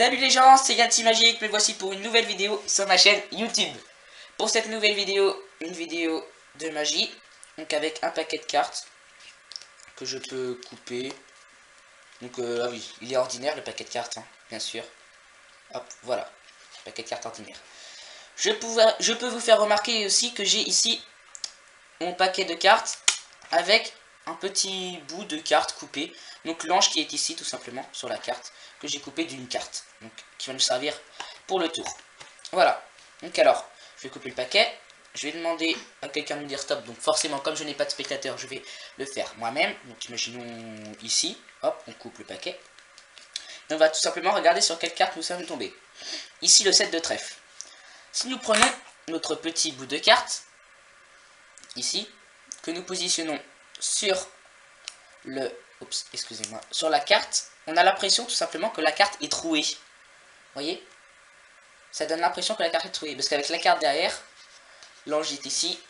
Salut les gens, c'est Yanti Magique, me voici pour une nouvelle vidéo sur ma chaîne YouTube. Pour cette nouvelle vidéo, une vidéo de magie, donc avec un paquet de cartes que je peux couper. Donc ah oui, il est ordinaire le paquet de cartes, hein, bien sûr. Hop, voilà, paquet de cartes ordinaire. Je peux vous faire remarquer aussi que j'ai ici mon paquet de cartes avec un petit bout de carte coupé. Donc l'ange qui est ici tout simplement sur la carte, que j'ai coupé d'une carte, donc qui va nous servir pour le tour. Voilà, donc alors, je vais couper le paquet, je vais demander à quelqu'un de me dire stop, donc forcément comme je n'ai pas de spectateur, je vais le faire moi-même. Donc imaginons ici, hop, on coupe le paquet. Et on va tout simplement regarder sur quelle carte nous sommes tombés. Ici le 7 de trèfle. Si nous prenons notre petit bout de carte, ici, que nous positionnons sur le... Oups, excusez-moi. Sur la carte, on a l'impression tout simplement que la carte est trouée. Vous voyez? Ça donne l'impression que la carte est trouée. Parce qu'avec la carte derrière, l'ange est ici.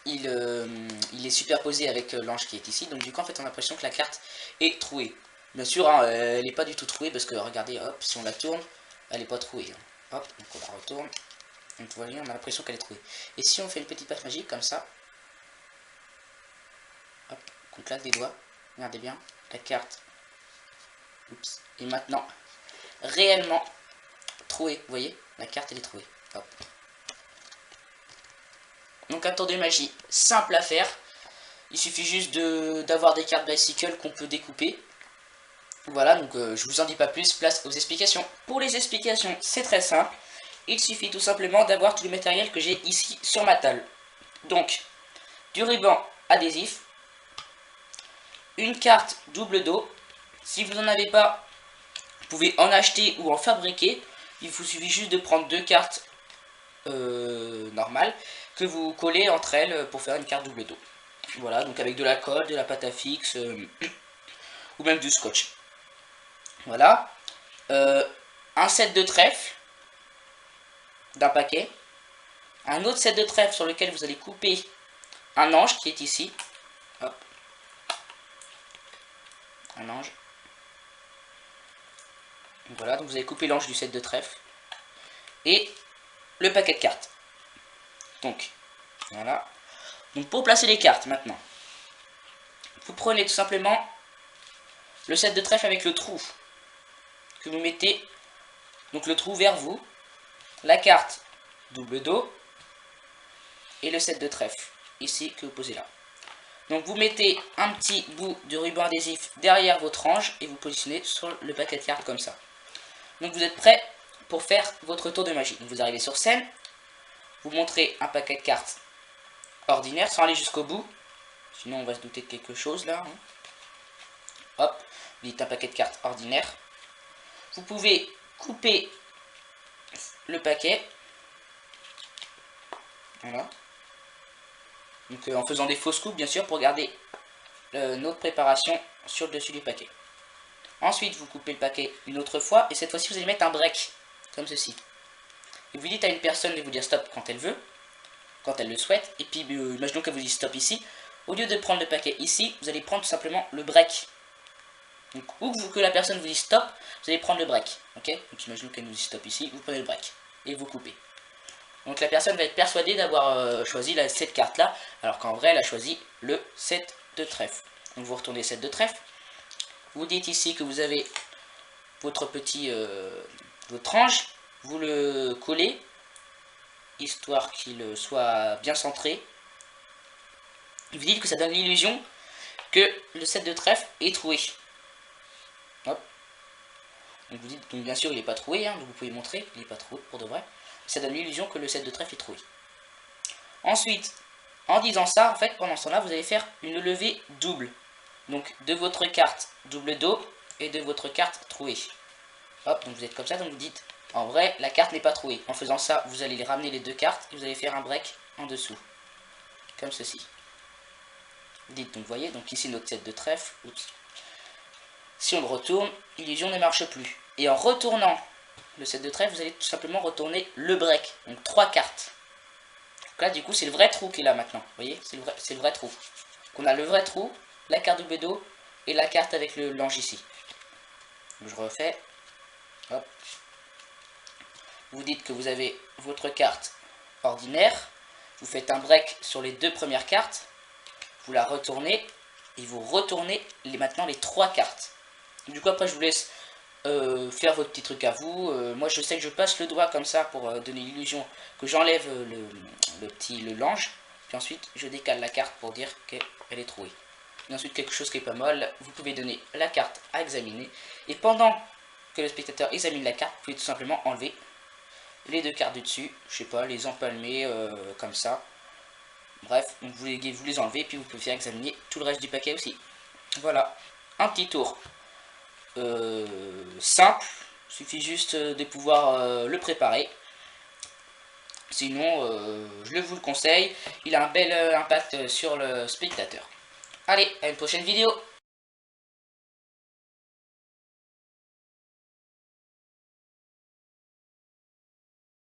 Il est superposé avec l'ange qui est ici. Donc du coup, en fait, on a l'impression que la carte est trouée. Bien sûr, hein, elle n'est pas du tout trouée. Parce que regardez, hop, si on la tourne, elle n'est pas trouée. Hein. Hop, donc on la retourne. Donc vous voyez, on a l'impression qu'elle est trouée. Et si on fait une petite passe magique comme ça, hop, qu'on claque des doigts. Regardez bien, la carte. Oups. Et maintenant, réellement trouée. Vous voyez, la carte elle est trouée. Hop. Donc un tour de magie simple à faire. Il suffit juste d'avoir des cartes bicycle qu'on peut découper. Voilà, donc je vous en dis pas plus, place aux explications. Pour les explications, c'est très simple. Il suffit tout simplement d'avoir tout le matériel que j'ai ici sur ma table. Donc, du ruban adhésif, une carte double dos. Si vous n'en avez pas, vous pouvez en acheter ou en fabriquer. Il vous suffit juste de prendre deux cartes normales que vous collez entre elles pour faire une carte double dos. Voilà, donc avec de la colle, de la pâte à fixe ou même du scotch. Voilà. Un set de trèfle d'un paquet. Un autre set de trèfle sur lequel vous allez couper un ange qui est ici. Hop. Un ange. Voilà, donc vous allez couper l'ange du set de trèfle. Et le paquet de cartes. Donc, voilà. Donc pour placer les cartes maintenant, vous prenez tout simplement le set de trèfle avec le trou que vous mettez, donc le trou vers vous, la carte double dos et le set de trèfle ici que vous posez là. Donc vous mettez un petit bout de ruban adhésif derrière votre ange et vous positionnez sur le paquet de cartes comme ça. Donc vous êtes prêt pour faire votre tour de magie. Donc vous arrivez sur scène, vous montrez un paquet de cartes ordinaire sans aller jusqu'au bout, sinon on va se douter de quelque chose là. Hop, vous dites un paquet de cartes ordinaire. Vous pouvez couper le paquet, voilà. Donc en faisant des fausses coupes bien sûr pour garder notre préparation sur le dessus du paquet. Ensuite vous coupez le paquet une autre fois et cette fois-ci vous allez mettre un break comme ceci. Et vous dites à une personne de vous dire stop quand elle veut, quand elle le souhaite, et puis imaginons qu'elle vous dise stop ici. Au lieu de prendre le paquet ici, vous allez prendre tout simplement le break. Donc, où que la personne vous dise stop, vous allez prendre le break. Ok? Donc imaginons qu'elle nous dise stop ici, vous prenez le break et vous coupez. Donc la personne va être persuadée d'avoir choisi cette carte là, alors qu'en vrai elle a choisi le 7 de trèfle. Donc vous retournez 7 de trèfle. Vous dites ici que vous avez votre petit votre ange, vous le collez histoire qu'il soit bien centré. Vous dites que ça donne l'illusion que le 7 de trèfle est troué. Hop. Donc vous dites, donc bien sûr il n'est pas troué, hein, donc vous pouvez montrer, il n'est pas troué pour de vrai. Ça donne l'illusion que le 7 de trèfle est troué. Ensuite, en disant ça, en fait, pendant ce temps-là, vous allez faire une levée double. Donc de votre carte double dos et de votre carte trouée. Hop, donc vous êtes comme ça, donc vous dites, en vrai, la carte n'est pas trouée. En faisant ça, vous allez ramener les deux cartes et vous allez faire un break en dessous. Comme ceci. Vous dites, donc vous voyez, donc ici notre 7 de trèfle. Oups. Si on le retourne, l'illusion ne marche plus. Et en retournant le 7 de trèfle, vous allez tout simplement retourner le break. Donc 3 cartes. Donc là, du coup, c'est le vrai trou qui est là maintenant. Vous voyez, c'est le vrai trou. Donc on a le vrai trou, la carte double dos et la carte avec l'ange ici. Donc je refais. Hop. vous dites que vous avez votre carte ordinaire, vous faites un break sur les 2 premières cartes, vous la retournez et vous retournez maintenant les 3 cartes. Du coup après je vous laisse faire votre petit truc à vous. Moi je sais que je passe le doigt comme ça pour donner l'illusion que j'enlève le l'ange, puis ensuite je décale la carte pour dire qu'elle est trouée. Et ensuite quelque chose qui est pas mal, vous pouvez donner la carte à examiner, et pendant que le spectateur examine la carte, vous pouvez tout simplement enlever les 2 cartes du dessus, je sais pas, les empalmer comme ça. Bref, vous les enlevez, puis vous pouvez faire examiner tout le reste du paquet aussi. Voilà, un petit tour simple, suffit juste de pouvoir le préparer. Sinon, je vous le conseille, il a un bel impact sur le spectateur. Allez, à une prochaine vidéo.